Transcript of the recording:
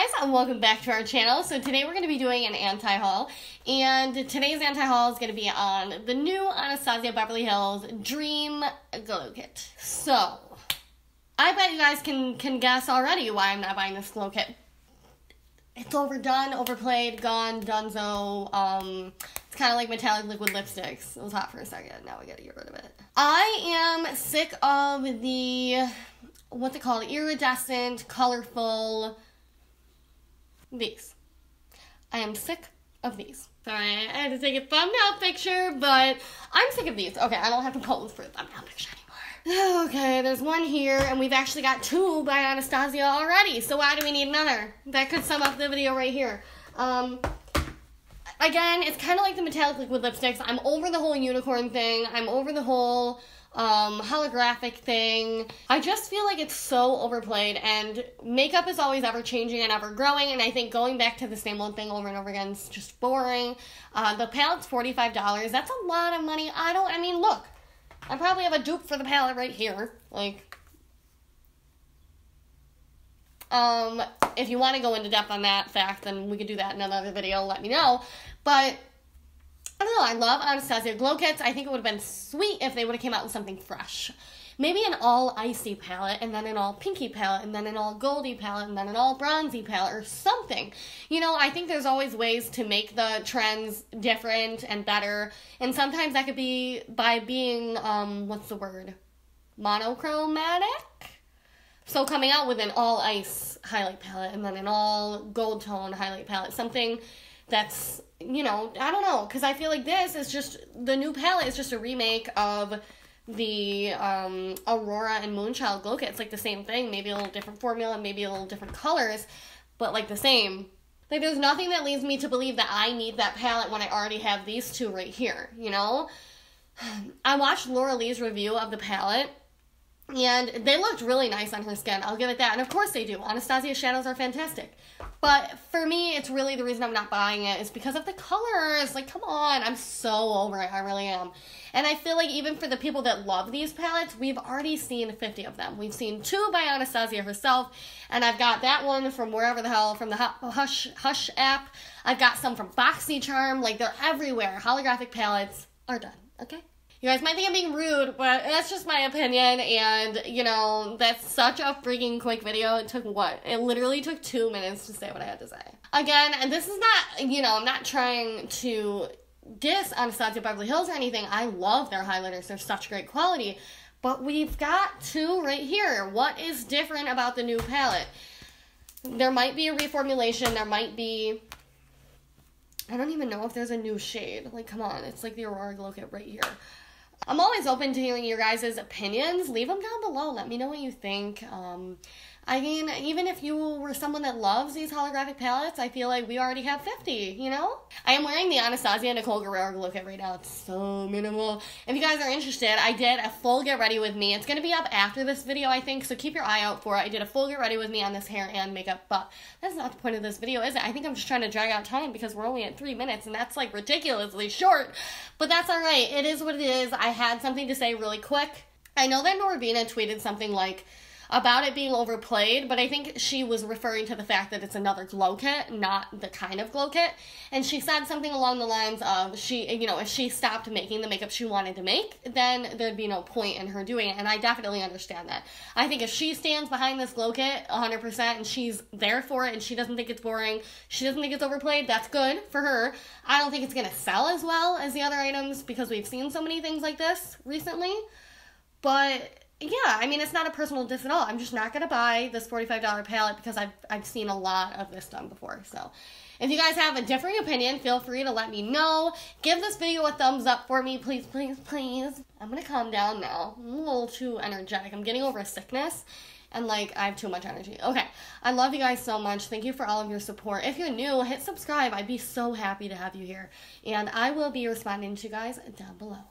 guys, and welcome back to our channel. So today we're going to be doing an anti-haul, and today's anti-haul is going to be on the new Anastasia Beverly Hills Dream Glow Kit. So, I bet you guys can guess already why I'm not buying this glow kit. It's overdone, overplayed, gone, donezo. It's kind of like metallic liquid lipsticks. It was hot for a second, now we gotta get rid of it. I am sick of the, what's it called, iridescent, colorful, these. I am sick of these. Sorry, I had to take a thumbnail picture, but I'm sick of these. Okay, I don't have to pose for a thumbnail picture anymore. Okay, there's one here, and we've actually got two by Anastasia already, so why do we need another? That could sum up the video right here. Again, it's kind of like the metallic liquid lipsticks. I'm over the whole unicorn thing. I'm over the whole holographic thing. I just feel like it's so overplayed, and makeup is always ever changing and ever growing, and I think going back to the same old thing over and over again is just boring. The palette's $45. That's a lot of money. I mean, look, I probably have a dupe for the palette right here. Like, if you want to go into depth on that fact, then we could do that in another video, let me know. But I don't know, I love Anastasia glow kits. I think it would have been sweet if they would have came out with something fresh. Maybe an all icy palette, and then an all pinky palette, and then an all goldy palette, and then an all bronzy palette, or something. You know, I think there's always ways to make the trends different and better, and sometimes that could be by being, what's the word? Monochromatic? So coming out with an all ice highlight palette, and then an all gold tone highlight palette, something that's, you know, I don't know, because I feel like this is just, the new palette is just a remake of the Aurora and Moonchild glow kit. It's like the same thing, maybe a little different formula, maybe a little different colors, but like the same. Like, there's nothing that leads me to believe that I need that palette when I already have these two right here, you know? I watched Laura Lee's review of the palette, and they looked really nice on her skin. I'll give it that. And of course they do. Anastasia's shadows are fantastic. But for me, it's really the reason I'm not buying it is because of the colors. Like, come on. I'm so over it. I really am. And I feel like even for the people that love these palettes, we've already seen 50 of them. We've seen two by Anastasia herself. And I've got that one from wherever the hell, from the Hush app. I've got some from BOXYCHARM. Like, they're everywhere. Holographic palettes are done. Okay? You guys might think I'm being rude, but that's just my opinion, and, you know, that's such a freaking quick video. It took, what? It literally took 2 minutes to say what I had to say. Again, and this is not, you know, I'm not trying to diss Anastasia Beverly Hills or anything. I love their highlighters. They're such great quality. But we've got two right here. What is different about the new palette? There might be a reformulation. There might be, I don't even know if there's a new shade. Like, come on. It's like the Aurora Glow Kit right here. I'm always open to hearing your guys' opinions. Leave them down below. Let me know what you think. I mean, even if you were someone that loves these holographic palettes, I feel like we already have 50, you know? I am wearing the Anastasia Nicole Guerrero glow kit right now. It's so minimal. If you guys are interested, I did a full get ready with me. It's going to be up after this video, I think, so keep your eye out for it. I did a full get ready with me on this hair and makeup, but that's not the point of this video, is it? I think I'm just trying to drag out time because we're only at 3 minutes, and that's, like, ridiculously short. But that's alright. It is what it is. I had something to say really quick. I know that Norvina tweeted something like, about it being overplayed, but I think she was referring to the fact that it's another glow kit, not the kind of glow kit, and she said something along the lines of, if she stopped making the makeup she wanted to make, then there'd be no point in her doing it, and I definitely understand that. I think if she stands behind this glow kit 100% and she's there for it and she doesn't think it's boring, she doesn't think it's overplayed, that's good for her. I don't think it's going to sell as well as the other items because we've seen so many things like this recently, but yeah, I mean, it's not a personal diss at all. I'm just not going to buy this $45 palette because I've seen a lot of this done before. So, if you guys have a differing opinion, feel free to let me know. Give this video a thumbs up for me, please, please, please. I'm going to calm down now. I'm a little too energetic. I'm getting over a sickness, and, like, I have too much energy. Okay, I love you guys so much. Thank you for all of your support. If you're new, hit subscribe. I'd be so happy to have you here. And I will be responding to you guys down below.